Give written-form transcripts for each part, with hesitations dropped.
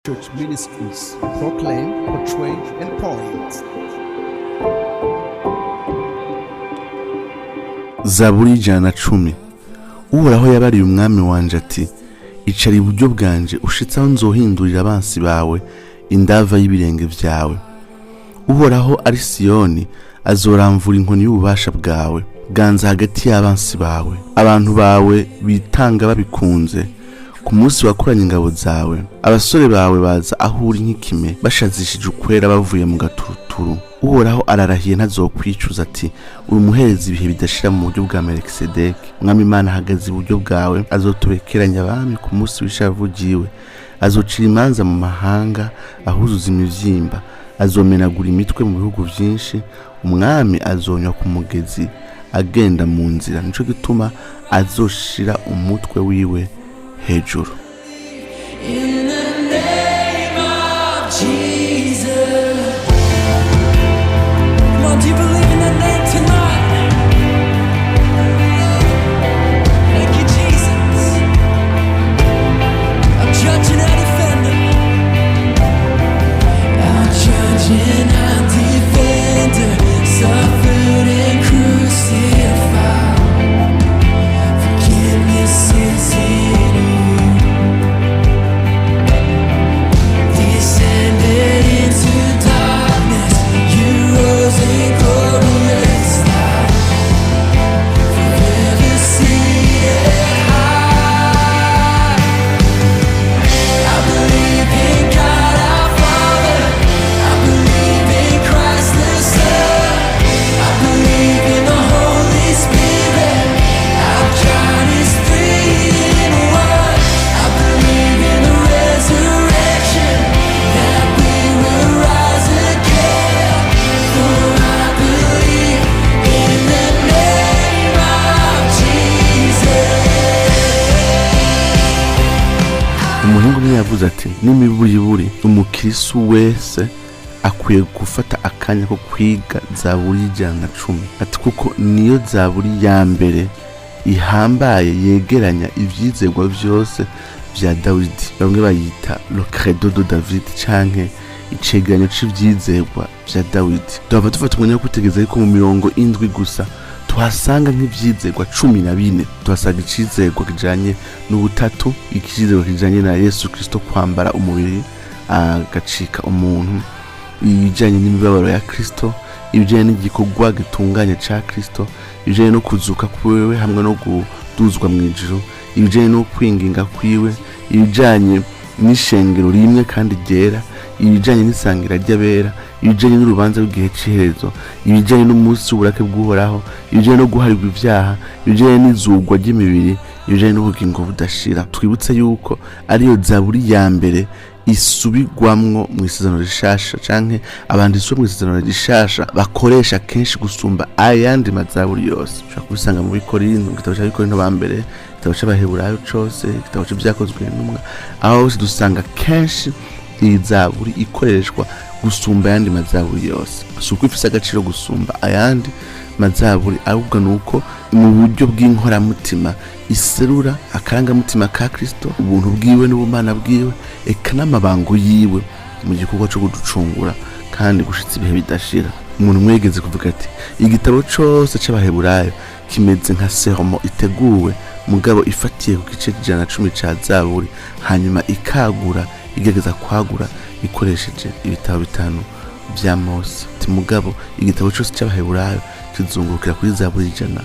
Church Ministries proclaim, portray, and point. Zaburi 110. Uhoraho yabariye umwami wanje ati, icara iburyo bwanje ushitse aho nzohindurira abansi bawe indava y'ibirenge vyawe. Uhoraho ari Siyoni azoramvura inkoni y'ububasha bwawe, ganza hagati y'abansi bawe. Abantu bawe bitanga babikunze ku munsi wakoranye ingabo zawe. Abasore bawe baza aho uri nk'ikime bashazishije ukwera bavuye mu gaturuturu. Uhoraho ararahiye ntazokwicuza ati, uri umuhereza ibihe bidashira mu buryo bwa Melikisedeki. Mwami Imana ahagaze iburyo bwawe, azotubekeranya abami ku munsi w'ishavu ryiwe. Azocira imanza mu mahanga, ahuzuza imivyimba. Azomenagura imitwe mu bihugu vyinshi. Umwami azonywa ku mugezi agenda mu nzira, nico gituma azoshira umutwe wiwe hejuru. In the name of Jesus. Come on, do you believe in that name tonight? Thank you, Jesus. Our judge and our defender. Our judge and our defender suffered and crucified. Forgiveness is in you. Descended into darkness, you rose in glorious light. Forever seated high. I believe in God our Father. I believe in Christ the Son. I believe in the Holy Spirit. Our God is three in one. I believe in the resurrection, that we will rise again. For I believe in the name of Jesus. Umuhingu umwe yavuze ati, n'imiburi umukristo wese akwiye gufata akanya ko kwiga Zaburi 110. Ati kuko niyo Zaburi ya mbere ihambaye yegeranya ivyizerwa vyose vya Dawidi. Bamwe bayita Crédo de David canke icegeranyo c'ivyizerwa vya Dawidi. Tuhava dufata umwanya wo kutegeza ariko mu mirongo indwi gusa tuhasanga nk'ivyizerwa 14. Tuhasanga icizerwa kijanye n'ubutatu, ikizerwa kijanye na Yesu Kristo kwambara umubiri agacika umuntu, ibijanye n'imibabaro ya Kristo, ibijanye n'igikorwa gitunganye ca Kristo, ibijanye no kuzuka kwiwe hamwe no kuduzwa mu ijuru, ibijanye no kwinginga kwiwe, ibijanye n'ishengero rimwe kandi ryera, ibijanye n'isangira ry'abera, ibijanye n'urubanza rw'igihe c'iherezo, ibijanye n'umunsi w'uburake bw'Uhoraho, ibijanye no guharirwa ivyaha, ibijanye n'izugwa ry'imibiri, ibijanye n'ubugingo budashira. Twibutse yuko ariyo Zaburi ya mbere isubirwamwo mu isezerano rishasha, canke abanditsi bo mu isezerano rishasha bakoresha kenshi gusumba ayandi mazaburi yose. Ushobora kubisanga mu Bikorinto, igitabo c'Abikorinto ba mbere, igitabo c'Abaheburayo cose, igitabo c'Ivyakozwe n'Intumwa. Aho hose dusanga kenshi iyi Zaburi ikoreshwa gusumba ayandi mazaburi yose. Si uko ifise agaciro gusumba ayandi mazaburi, ahubwo nuko mu buryo bw'inkoramutima iserura akarangamutima ka Kristo, ubuntu bwiwe n'ubumana bwiwe, eka n'amabango yiwe mu gikorwa cyo kuducungura kandi gushitsa ibihe bidashira. Umuntu mwegeze kuvuga ati, igitabo cose c'Abaheburayo kimeze nka seromo iteguwe mugabo ifatiye ku gice 110 ca Zaburi, hanyuma ikagura igerageza kwagura ikoresheje ibitabo 5 vya Mose. Mugabo igitabo cose c'Abaheburayo kizungurukira kuri Zaburi 110.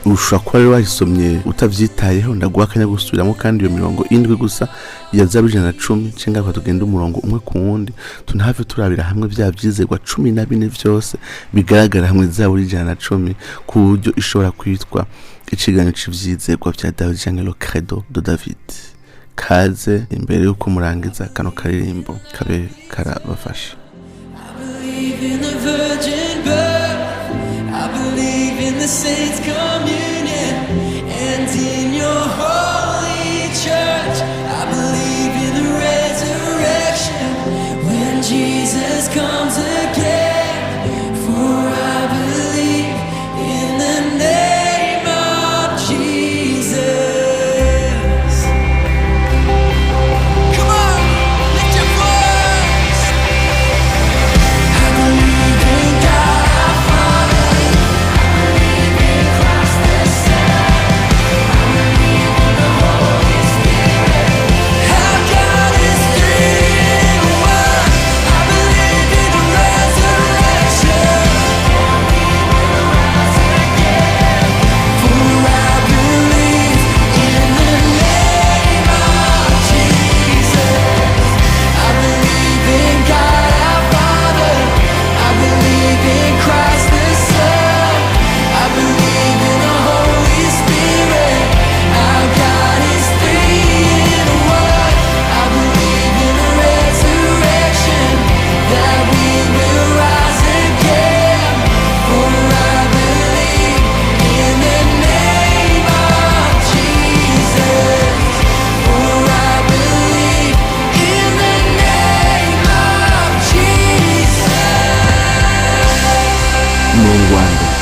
Ushobora kuba rero wahisomye utavyitayeho, ndaguha akanya gusubiramo kandi iyo mirongo indwi gusa ya Zaburi 110 cenga kwa tugenda umurongo umwe ku wundi, tunahave turabira hamwe vya vyizerwa 14 vyose bigaragara hamwe Zaburi 110 ku buryo ishobora kwitwa icegeranyo c'ivyizerwa vya Dawidi canke le Crédo de David. Kaze imbere yuko murangiza kano karirimbo kabe karabafasha. I believe in the virgin birth. I believe in the saints' communion and in your holy church. I believe in the resurrection when Jesus comes again. For I believe in the name of Jesus. Come on!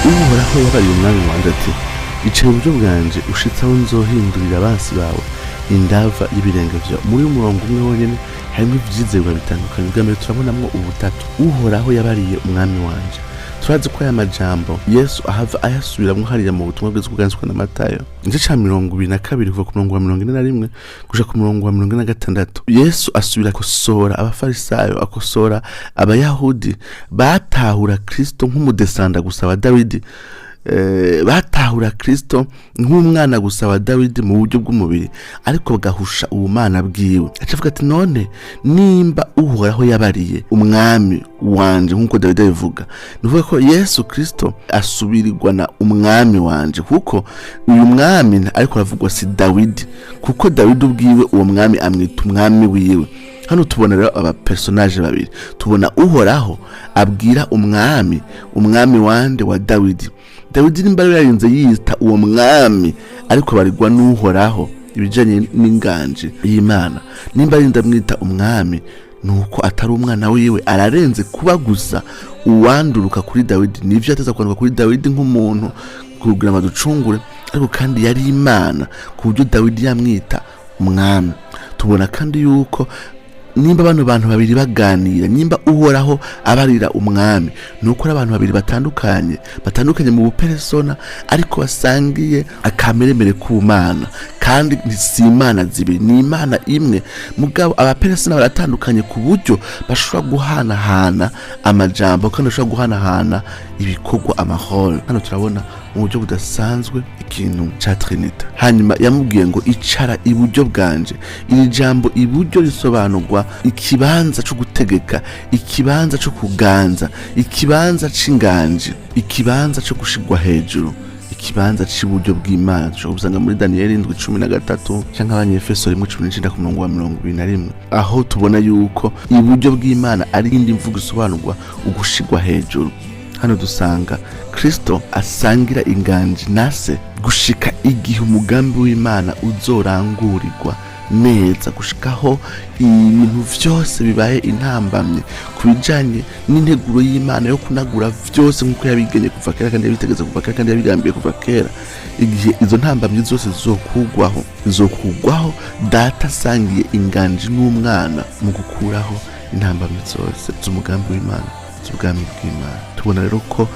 uhoraho yabariye umwami wanje ati icaye uburyo bwanje ushitse aho nzohindurira abansi bawe indava y'ibirenge vyawe. Muri umurongo umwe wonyene harimo ivyizerwa bitandukanye. Bwa mbere turabonamwo ubutatu. Uhoraho yabariye umwami wanje. Turazi ko aya majambo Yesu ahava ayasubiramwo hariya mu butumwa bwiza bwanditswe na Matayo igice ca 22 kuva ku murongo wa 41 kuja ku murongo wa 46. Yesu asubira gukosora abafarisayo, akosora abayahudi batahura Kristo nk'umudesanda gusa wa Dawidi, batahura Kristo nk'umwana gusa wa Dawidi mu buryo bw'umubiri, ariko bagahusha ubumana bwiwe. Acavuga ati none nimba uhoraho yabariye umwami wanje nk'uko Dawidi abivuga, nuvuga ko Yesu Kristo asubirirwa na umwami wanje, kuko uyu mwami ariko aravugwa si Dawidi, kuko Dawidi ubwiwe uwo mwami amwita umwami wiwe. Hano tubona rero aba personage babiri. Tubona uhoraho abwira umwami wande wa Dawidi. Dawidi nimba yarinze yita uwo mwami, ariko barirwa n'uhoraho ibijanye n'inganje y'Imana. Nimba yarinda mwita umwami, nuko atari umwana wiwe, ararenze kuba gusa uwanduruka kuri Dawidi. Nivyo ateza kwanduka kuri Dawidi nk'umuntu kugira ngo ducungure, ariko kandi yari Imana ku buryo Dawidi yamwita umwami. Tubona kandi yuko nimba abantu babiri baganira, nimba uhoraho abarira umwami, nuko ari abantu babiri batandukanye mu bupersona, ariko basangiye akameremere k'Imana, kandi si Imana zibiri, ni Imana imwe. Mugabo abapersona baratandukanye ku buryo bashobora guhanahana amajambo, kandi bashobora guhanahana ibikorwa, amahoro. Hano turabona mu buryo budasanzwe ikintu ca Trinite. Hanyuma yamubwiye ngo icara iburyo bwanje. Iri jambo iburyo risobanurwa ikibanza cyo gutegeka, ikibanza cyo kuganza, ikibanza c'inganje, ikibanza cyo gushigwa hejuru, ikibanza cy'iburyo bw'Imana. Cyo usanga muri Daniel 7:13 cyangwa abanyefeso 1:19 ku murongo wa 21, aho tubona yuko iburyo bw'Imana ari indi mvugo isobanurwa ugushigwa hejuru. Hano dusanga Kristo asangira inganje nase gushika igihe umugambi w'Imana uzorangurirwa neza, gushikaho ibintu vyose bibaye intambamye kubijanye n'integuro y'Imana yo kunagura vyose nk'uko yabigenye kuva kera, kandi yabitegeza kuva kera, kandi yabigambiye kuva kera. Igihe izo ntambamye zose zizokugwaho Data asangiye inganje n'umwana mu gukuraho intambamye zose z'umugambi w'Imana, z'ubwami bw'Imana. Tubona rero ko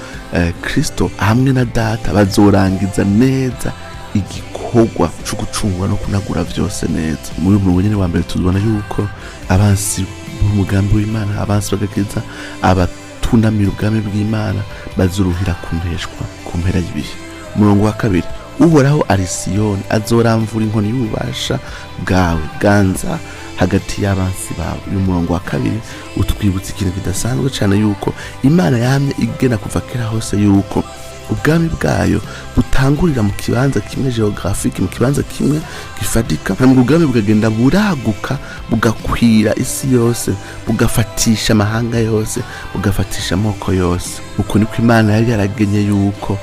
Kristo hamwe na Data bazorangiza neza igikorwa cyo gucungura no kunagura vyose neza. Muri ubu nyene wa mbere tuzobona yuko abansi b'umugambi w'Imana, abansi bagakiza, abatunamira ubwami bw'Imana bazuruhira kumpeshwa ku mpera y'ibihe. Umurongo wa kabiri, uhoraho ari Siyoni, azoramvura inkoni y'ububasha bwawe, ganza hagati y'abansi bawe. Uyu murongo wa kabiri utwibutsa ikintu kidasanzwe cyane, yuko Imana yamye igena kuva kera hose yuko ubwami bwayo butangurira mu kibanza kimwe geographique, mu kibanza kimwe gifatika, hanyuma ubwami bukagenda buraguka, bugakwira isi yose, bugafatisha amahanga yose, bugafatisha amoko yose. Uko niko Imana yari yaragenye yuko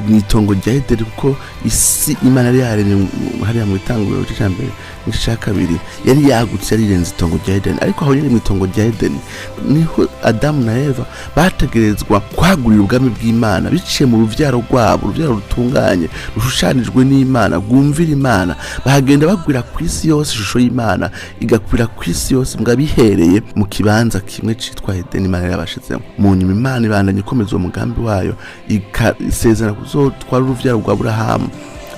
mwitongo rya Edeni, kuko isi Imana yari yaremye hariya mu itanguriro cya mbere n'icya kabiri, yari yagutse, yari irenze itongo rya Edeni. Ariko aho nyine mu itongo rya Edeni niho Adamu na Eva bategerezwa kwagurira ubwami bw'Imana biciye mu ruvyaro rwabo, uruvyaro rutunganye, rushushanijwe n'Imana, rwumvira Imana. Bahagenda bagwira ku isi yose, ishusho y'Imana igakwira ku isi yose, mbwa bihereye mu kibanza kimwe citwa Edeni Imana yabashizemo. Mu nyuma Imana ibandanye ikomeza uwo mugambi wayo, ikasezerana kuzotwara uruvyaro rwa Aburahamu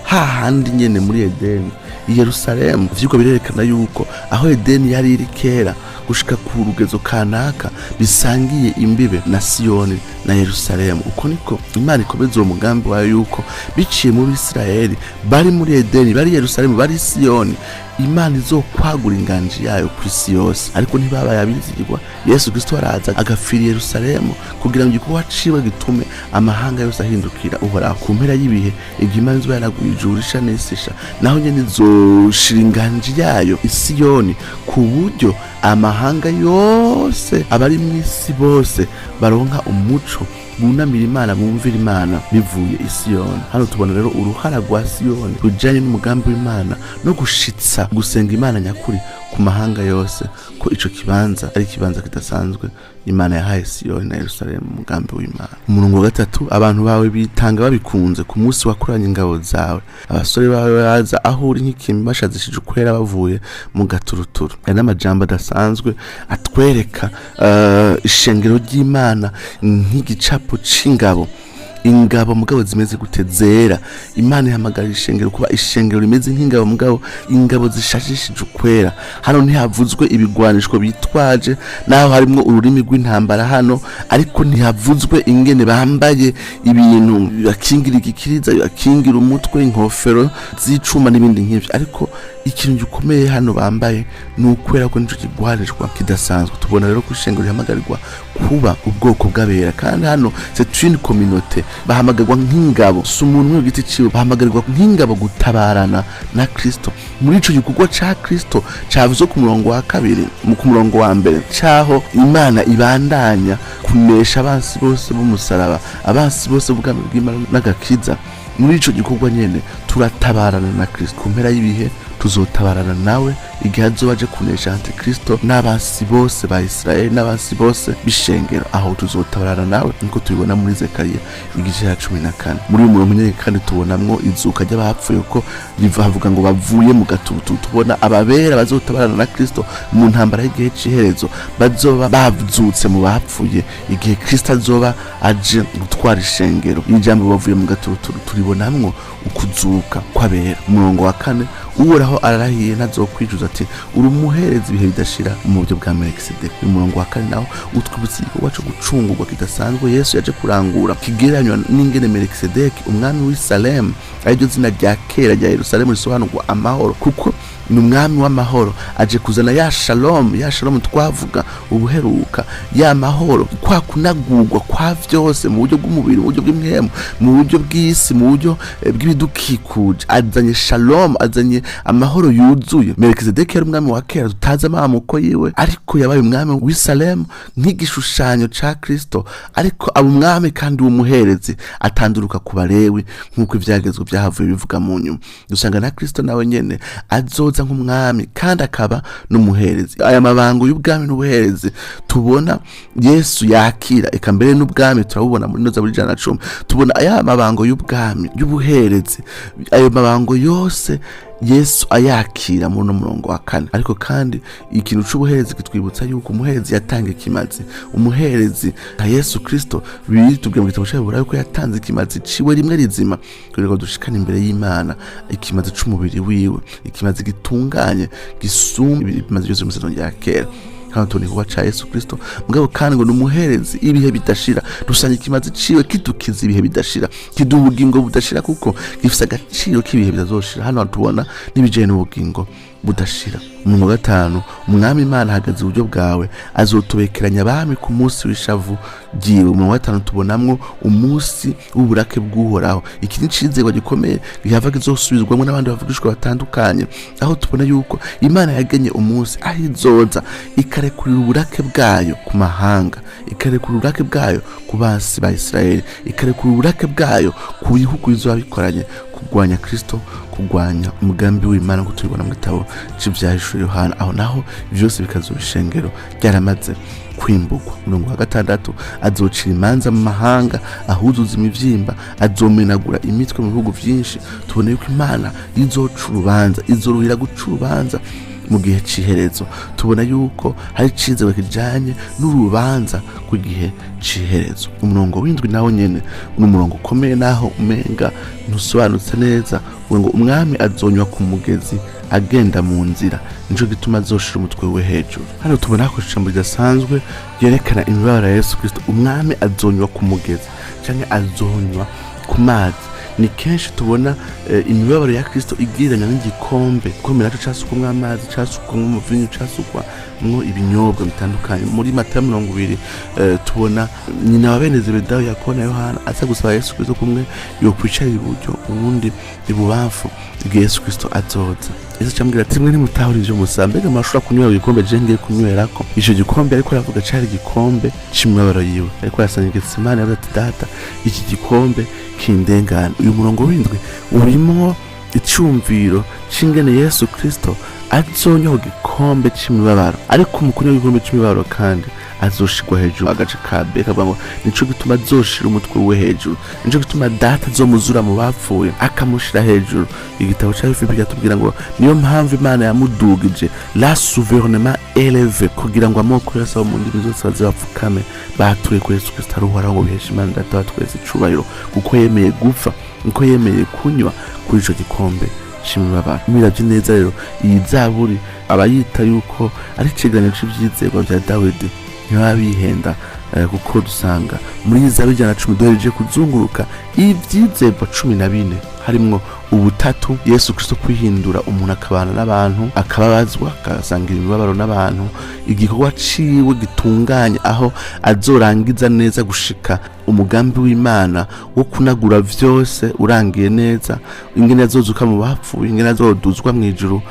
hahandi nyene muri Edeni i Yerusalemu. Ivyigwa birerekana yuko aho Edeni yari iri kera gushika ku rugezo kanaka bisangiye imbibe na Siyoni na Yerusalemu. Uko niko Imana ikomeza uwo mugambi wayo yuko biciye mu Bisirayeli bari muri Edeni, bari Yerusalemu, bari Siyoni, Imana izokwagura inganje yayo ku isi yose. Ariko ntibabaye abizigirwa. Yesu Kristo araza agafira Yerusalemu kugira ngo igikorwa ciwe gitume amahanga yose ahindukira uhoraho. Ku mpera y'ibihe igihe Imana izoba yaraguye ijuru risha n'isisha, naho nyene izoshira inganje yayo i Siyoni, ku buryo amahanga yose abari mu isi bose baronka umuco, bunamira Imana, bumvira Imana bivuye i Siyoni. Hano tubona rero uruhara rwa Siyoni rujanye n'umugambi w'Imana no gushitsa gusenga Imana nyakuri ku mahanga yose ko ico kibanza ari ikibanza kidasanzwe Imana yahaye Siyoni na Yerusalemu umugambi w'Imana. Umurongo wa gatatu, abantu bawe bitanga babikunze ku munsi wakoranye ingabo zawe, abasore bawe baza aho uri nk'ikimbi bashazishije ukwera bavuye mu gaturuturu. Aya n'amajambo adasanzwe atwereka ishengero ry'Imana nk'igicapo c'ingabo. Ingabo mugabo zimeze gute? Zera. Imana ihamagarira ishengero kuba ishengero rimeze nk'ingabo mugabo ingabo zishashishije ukwera. Hano ntihavuzwe ibigwanishwa bitwaje naho harimo ururimi rw'intambara hano, ariko ntihavuzwe ingene bambaye ibintu bakingira igikiriza, bakingira umutwe, inkofero z'icuma n'ibindi nk'ivyo, ariko ikintu gikomeye hano bambaye ni ukwera ko nico kigwanishwa kidasanzwe. Tubona rero ko ishengero rihamagarirwa kuba ubwoko bw'abera, kandi hano c'est une communauté. Bahamagarwa nk'ingabo, si umuntu w'igiti ciwe, bahamagarwa nk'ingabo gutabarana na Kristo. Muri ico gikorwa ca Kristo cavuzwe ku murongo wa kabiri, ku murongo wa mbere, caho Imana ibandanya kunesha abansi bose b'umusaraba, abansi bose bw'ubwami bw'Imana n'agakiza. Muri ico gikorwa nyene turatabarana na Kristo. Ku mpera y'ibihe tuzotabarana nawe igihe azoba aje kunesha Antikristo n'abasi bose ba Israeli n'abasi bose b'ishengero. Aho tuzotabarana nawe niko tubibona muri Zekariya igice ya 14. Muri uyu murongo nyene kandi tubonamwo izuka ry'abapfuye ko rivavuga ngo bavuye mu gatutu. Tubona ababera bazotabarana na Kristo mu ntambara y'igihe c'iherezo, bazoba bavutse mu bapfuye igihe Kristo azoba aje gutwara ishengero. Ijambo bavuye mu gatutu turibonamwo ukuzuka kw'abera. Umurongo wa 4, Uhoraho ararahiye ntazokwicuza ati uri umuhereza ibihe bidashira mu buryo bwa Melkisedeki. Umurongo wa 4 naho utwibutsa igikorwa cyo gucungurwa kidasanzwe Yesu yaje kurangura, kigereranywa n'ingene Melkisedeki umwami w'i Salemu ariryo zina rya kera rya Yerusalemu risobanurwa amahoro, kuko ni umwami w'amahoro aje kuzana ya shalom twavuga ubuheruka, ya mahoro, kwa kunagurwa kwa vyose mu buryo bw'umubiri, mu buryo bw'imwemu, mu buryo bw'isi, mu buryo bw'ibidukikuje. Azanye shalom, azanye amahoro yuzuye. Melkisedeki yari umwami wa kera tutazi amamuko yiwe, ariko yabaye umwami w'i Salemu nk'igishushanyo ca Kristo, ariko aba umwami kandi w'umuherezi atanduruka ku Balewi nk'uko ivyagezwe byahavuye bivuga mu nyuma. Dusanga na Kristo nawe nyene azoza nk'umwami kandi akaba n'umuherezi. Aya mabango y'ubwami n'ubuherezi tubona Yesu yakira, eka mbere n'ubwami turabubona muri Zaburi 110. Tubona aya mabango y'ubwami y'ubuherezi, ayo mabango yose Yesu ayakira muri no murongo wa 4. Ariko kandi ikintu c'ubuherezi kitwibutsa yuko umuherezi yatanga ikimazi. Umuherezi nka Yesu Kristo bitubwiye mu gitabo cy'Aburayo ko yatanze ikimazi ciwe rimwe rizima kugira ngo dushikane imbere y'Imana, ikimazi c'umubiri wiwe, ikimazi gitunganye gisumba ibimazi byose mu Isezerano rya kera. Kandi tubona igikorwa ca Yesu Kristo mugabo kandi ngo n'umuherezi ibihe bidashira. Dusanga ikimazi ciwe kidukiza ibihe bidashira, kiduha ubugingo budashira, kuko gifise agaciro k'ibihe bitazoshira. Hano tubona n'ibijanye n'ubugingo budashira. Mu wa 5, umwami Imana ahagaze uburyo bwawe, azotubekeranya abami ku munsi w'ishavu ryiwe. Mu wa 5 tubonamwo umunsi w'uburake bw'Uhoraho. Iki ni cizego gikomeye gihava kizosubizwamwo n'abandi bavugishwa batandukanye, aho tubona yuko Imana yagenye umunsi aho izoza ikarekurira uburake bwayo ku mahanga, ikarekurira uburake bwayo ku basi ba Israeli, ikarekurira uburake bwayo ku bihugu bizoba bikoranye kugwanya Kristo, kugwanya umugambi w'Imana ngo tubibona mu gitabo c'Ivyahishuriwe Yohana. Aho naho byose bikazoba ishengero ryaramaze kwimbugwa. Umurongo wa 6, azocira imanza mu mahanga, ahuzuza imivyimba, azomenagura imitwe mu bihugu vyinshi. Tubona yuko Imana izoca urubanza, izoruhira guca urubanza mu gihe c'iherezo. Tubona yuko hari cizego kijanye n'urubanza ku gihe c'iherezo. Umurongo w'indwi nawo nyene ni umurongo ukomeye, naho umenga ntusobanutse neza, ngo umwami azonywa ku mugezi agenda mu nzira, nico gituma azoshira umutwe we hejuru. Hano tubona ko ijambo ridasanzwe yerekana imibabaro ya Yesu Kristo. Umwami azonywa ku mugezi canke azonywa ku mazi. Ni kenshi tubona imibabaro ya Kristo igiranya n'igikombe, komera cyo cyasukwamwo amazi, cyasukwamwo umuvinyu, cyasukwamwo ibinyobwa bitandukanye. Muri Matayo 20 tubona nyina wa bene Zebedayo Yakobo na Yohana aza gusaba Yesu Kristo kumwe yo kwicara iburyo ubundi ibubamfu igihe Yesu Kristo azoza. Yesu cyambwira ati mwe nimutahura ivyo musambega mashura kunywera igikombe je ngiye kunywerako. Ico gikombe ariko aravuga cari igikombe c'imibabaro yiwe, ariko yasanye Getsemane avuga ati data iki gikombe kindengana. Uyu murongo w'indwi urimo icumviro c'ingene Yesu Kristo azonywa ku gikombe c'imibabaro, ariko umukuru w'igikombe c'imibabaro kandi azoshirwa hejuru agace ka B kavuga ngo nico gituma azoshira umutwe we hejuru, nico gituma data azomuzura mu bapfuye akamushira hejuru. Igitabo ca Filipi kiratubwira ngo niyo mpamvu Imana yamudugije la souverainement élevée kugira ngo amoko yose abo mu ndimi zose bazapfukame batuye kuri Yesu Kristo ari uhoraho ngo biheshe Imana data wa twese icubahiro, kuko yemeye gupfa, kuko yemeye kunywa kuri ico gikombe c'imibabaro. Miravye neza rero iyi Zaburi abayita yuko ari ikiganiro c'ivyizerwa vya Dawidi ntibabihenda, kuko dusanga muri Zaburi 10 duhereje kuzunguruka ivyizerwa 14 harimwo ubutatu, Yesu Kristo kwihindura umuntu akabana n'abantu, akababazwa, akasangira imibabaro n'abantu, igikorwa ciwe gitunganye aho azorangiza neza gushika umugambi w'Imana wo kunagura vyose urangiye neza, ingene azozuka mu bapfuye, ingene azoduzwa mw'ijuru.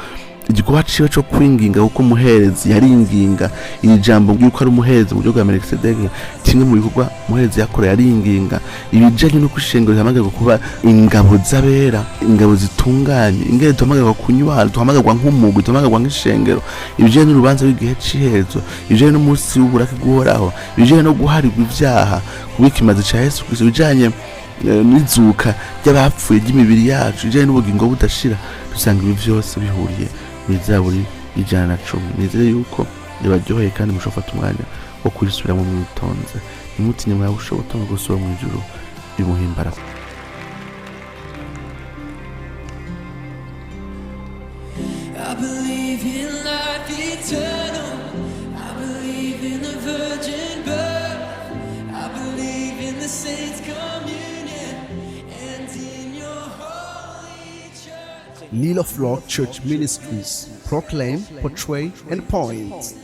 Igikorwa ciwe cyo kwinginga kuko umuherezi yaringinga, iri jambo yuko ari umuherezi mu buryo bwa Melkisedeki, kimwe mu bikorwa umuherezi yakoreye yaringinga, ibijanye no kwishengera hamagarirwa kuba ingabo z'abera, ingabo zitunganye, ingene duhamagarwa kunywa, duhamagarwa nk'umugwi, duhamagarwa nk'ishengero, ibijanye n'urubanza rw'igihe c'iherezo, ibijanye n'umunsi w'uburake guhoraho, ibijanye no guharirwa ivyaha kubikimazi ca Yesu Kristo, ibijanye n'izuka ry'abapfuye ry'imibiri yacu, ibijanye n'ubugingo budashira. Dusanga ibi vyose bihuriye Zaburi 10. Nizere yuko yabaryoheye kandi mushofata umwanya wo kurisubiramo mwitonze, ntimutinye mwawe ushobora gusubira mu ijuru bimuhimbara. I believe in life eternal. I believe in the virgin birth. I believe in the saints' communion and in your holy church. Lila Flock Church Ministries. Proclaim, portray, and point.